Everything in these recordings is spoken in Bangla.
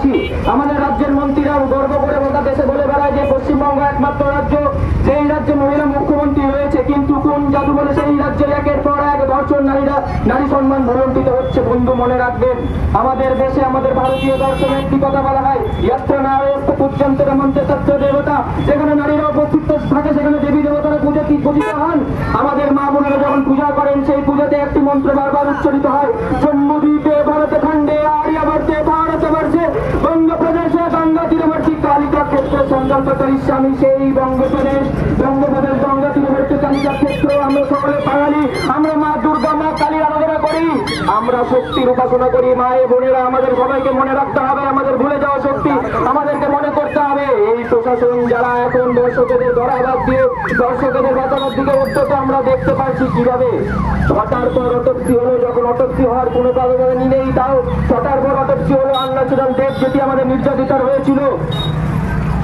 পাচ্ছি। আমাদের রাজ্যের মন্ত্রীরাও গর্ব করে গোটা দেশে বলে বেড়ায় যে পশ্চিমবঙ্গ একমাত্র রাজ্য যেই রাজ্যে মহিলা মুখ্যমন্ত্রী রয়েছে, কিন্তু কোন জাদু বলে সেই রাজ্যে একের পর এক ধর্ষণ, নারী সম্মান ভুলণ্ঠিত হচ্ছে। বন্ধু মনে রাখবেন, আমাদের দেশে আমাদের ভারতীয় দর্শনে একটি কথা বলা হয়, ইয়াত্রা নারস্ত পূজ্যন্তে মন্ত্রে তত্ত্ব দেবতা। যেখানে নারীরা উপস্থিত থাকে সেখানে দেবী দেবতারা পূজিত হন। আমাদের মা বোনেরা যখন পূজা করেন সেই পূজাতে একটি মন্ত্র বারবার উচ্চারিত হয়, জম্মুদ্বীপে ভারত খণ্ডে আর্যবর্তে ভারতবর্ষে বঙ্গপ্রদেশে গঙ্গা তীরবর্তী কালিকা ক্ষেত্র সংকল্প করিষ্যামি। সেই বঙ্গপ্রদেশ গঙ্গা তীরবর্তী কালিকা ক্ষেত্র আমরা সকলে বাঙালি, আমরা মা দুর্গা মা কালীর আরাধনা করি, আমরা শক্তির উপাসনা করি। মায়ের বোনেরা আমাদের সবাইকে মনে রাখতে হবে, আমাদের ভুলে যাওয়া শক্তি আমাদেরকে মনে করতে হবে। এই প্রশাসন যারা এখন দর্শকদের ধরাবাদ দিয়ে দর্শকদের বাঁচানোর দিকে উদ্যত, আমরা দেখতে পাচ্ছি কিভাবে ছটার পর অটপ্সি হলো। যখন অটপ্সি হওয়ার কোনো কারণে নেই, তাও ছটার পর অটপ্সি হলো। আন্নাচুরাল দেব যেটি আমাদের নির্যাতিতা হয়েছিল,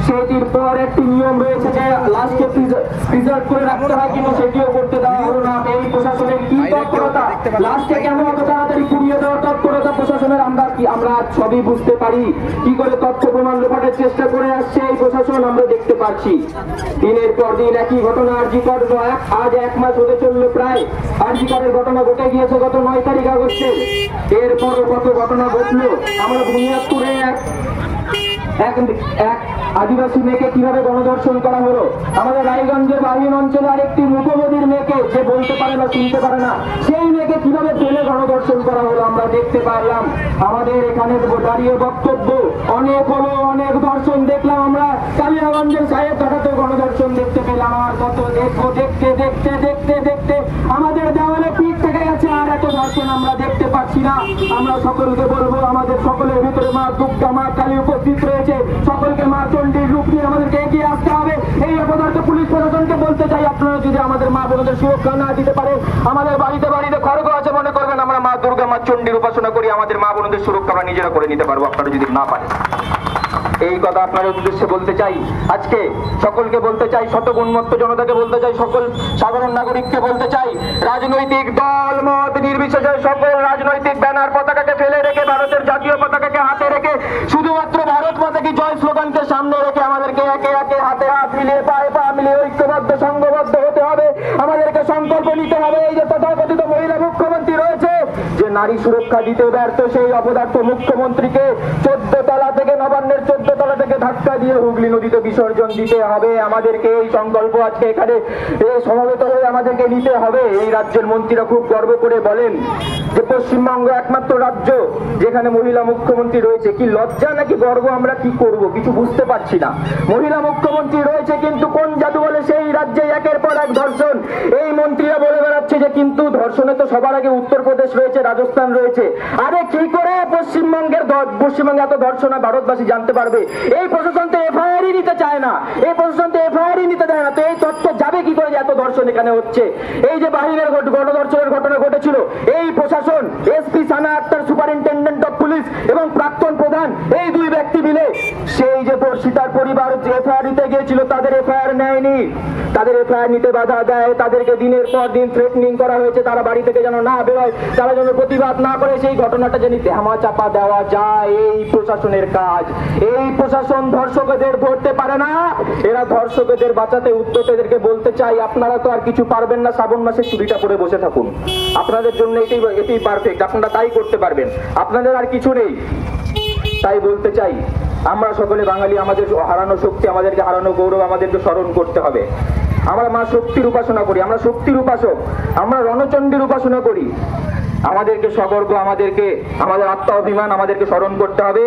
সেটির পর একটি নিয়ম রয়েছে যে লাস্টকে প্রিজার্ভ করে রাখতে হয়, কিন্তু সেটিও করতে দেওয়া হলো না। এই প্রশাসনের কি তৎপরতা, লাস্টে কেন এত তাড়াতাড়ি পুড়িয়ে দেওয়ার তৎপরতা প্রশাসনের আমরা সবই বুঝতে পারি। কি করে তথ্য প্রমাণ লোপাটের চেষ্টা করে আসছে এই প্রশাসন আমরা দেখতে পাচ্ছি। দিনের পর দিন একই ঘটনা। আরজিকর আজ 1 মাস হতে চললো প্রায়। আরজিকরের ঘটনা ঘটে গিয়েছে গত 9 তারিখ আগস্টে। এরপরও কত ঘটনা ঘটলো। আমরা বুনিয়াদপুরে এক আদিবাসী মেয়েকে কিভাবে গণধর্ষণ করা হলো। আমাদের রায়গঞ্জের বাহিন অঞ্চলে আরেকটি মুখোমুখির মেয়েকে, যে বলতে পারে না শুনতে পারে না, সেই মেয়েকে কিভাবে ফেলে গণধর্ষণ করা হলো আমরা দেখতে পারলাম। আমাদের এখানে দাঁড়িয়ে বক্তব্য অনেক হলো, অনেক ধর্ষণ দেখলাম আমরা। কালিয়াগঞ্জের সাহেব ঘাটাতেও গণধর্ষণ দেখতে পেলাম। আর কত দেখবো, দেখতে দেখতে দেখতে দেখতে আমাদের দেওয়ালে পিঠ থেকে গেছে। আর এত ধর্ষণ আমরা দেখতে পাচ্ছি না। আমরা সকলকে বলবো, আমাদের সকলের ভিতরে মা দুর্গা মা কালী উপস্থিত রয়েছে। সকলকে মা চণ্ডীর রূপ নিয়ে আমাদেরকে এগিয়ে আসতে হবে। এই অপদার্থ পুলিশ প্রশাসনকে বলতে চাই, আপনারা যদি আমাদের মা বোনদের সুরক্ষা না দিতে পারে, আমাদের বাড়িতে বাড়িতে খড়গ আছে মনে করবেন আমরা মা দুর্গা মা চণ্ডীর উপাসনা করি, আমাদের মা বোনদের সুরক্ষা আমরা নিজেরা করে নিতে পারবো, আপনারা যদি না পারেন। এই কথা আপনার উদ্দেশ্যে বলতে চাই। আজকে সকলকে বলতে চাই, শতগুণমত্ত জনতাকে বলতে চাই, সকল সাধারণ নাগরিককে বলতে চাই, রাজনৈতিক দল মত নির্বিশেষে সকল রাজনৈতিক ব্যানার পতাকাকে ফেলে রেখে ভারতের জাতীয় পতাকাকে হাতে রেখে শুধুমাত্র ভারত মাতা কি জয় স্লোগানকে সামনে রেখে আমাদেরকে একে একে হাতে হাত মিলিয়ে পায়ে পা মিলিয়ে ঐক্যবদ্ধ সংঘবদ্ধ হতে হবে। আমাদেরকে সংকল্প নিতে হবে, এই যে তথাকথিত মহিলা মুখ্যমন্ত্রী রয়েছে যে নারী সুরক্ষা দিতে ব্যর্থ, সেই অপদার্থ মুখ্যমন্ত্রীকে 14 তলা থেকে নবান্নের 14 তলা থেকে ধাক্কা দিয়ে হুগলি নদীতে বিসর্জন দিতে হবে। আমাদেরকে এই সংকল্প আজকে এখানে সমবেত হয়ে আমাদেরকে নিতে হবে। এই রাজ্যের মন্ত্রীরা খুব গর্ব করে বলেন যে পশ্চিমবঙ্গ একমাত্র রাজ্য যেখানে মহিলা মুখ্যমন্ত্রী রয়েছে। কি লজ্জা নাকি গর্ব, আমরা কি করব কিছু বুঝতে পারছি না। মহিলা মুখ্যমন্ত্রী রয়েছে, কিন্তু কোন জাদু বলে সেই রাজ্যে একের পর এক ধর্ষণ। এই মন্ত্রীরা বলে বেড়াচ্ছে যে কিন্তু ধর্ষণে তো সবার আগে উত্তরপ্রদেশ রয়েছে, রাজস্থান রয়েছে। আরে কি করে পশ্চিমবঙ্গে এত ধর্ষণ ভারতবাসী জানতে পারবে? এই প্রশাসন তো এফআইআরই নিতে চায় না, এই প্রশাসন তো এফআইআরই নিতে দেয় না। তো এই তথ্য যাবে কি করে যে এত ধর্ষণ এখানে হচ্ছে? এই যে বাহিনীর গণধর্ষণের ঘটনা ঘটেছিল, এই প্রশাসন SP Sana Akhtar superintendent of police এবং প্রাক্তন প্রধান, এই 2 ব্যক্তি মিলে সেই যে সীতার পরিবার যে এফআইআর নিতে গিয়েছিল তাদের এফআইআর নেয়নি। তাদের এফআইআর নিতে বাধা দেয়, তাদেরকে দিনের পর দিন থ্রেটনিং করা হয়েছে, তারা বাড়ি থেকে যেন না বেরোয়, তারা যেন প্রতিবাদ না করে। সেই ঘটনাটা যেন ধামা চাপা দেওয়া যায়, এই প্রশাসনের কাজ। এই প্রশাসন ধর্ষকদের ধরতে পারে না, এরা ধর্ষকদের বাঁচাতে উদ্যত। এদেরকে বলতে চাই, আপনারা তো আর কিছু পারবেন না, শ্রাবণ মাসে চুরিটা করে বসে থাকুন। আপনাদের জন্য এটাই পারফেক্ট, আপনারা তাই করতে পারবেন, আপনাদের আর কিছু নেই। তাই বলতে চাই, আমরা সকলে বাঙালি, আমাদের হারানো শক্তি, আমাদেরকে হারানো গৌরব আমাদেরকে স্মরণ করতে হবে। আমরা মা শক্তির উপাসনা করি, আমরা শক্তির উপাসক, আমরা রণচণ্ডীর উপাসনা করি। আমাদেরকে সগর্ব, আমাদের আত্মাভিমান আমাদেরকে স্মরণ করতে হবে।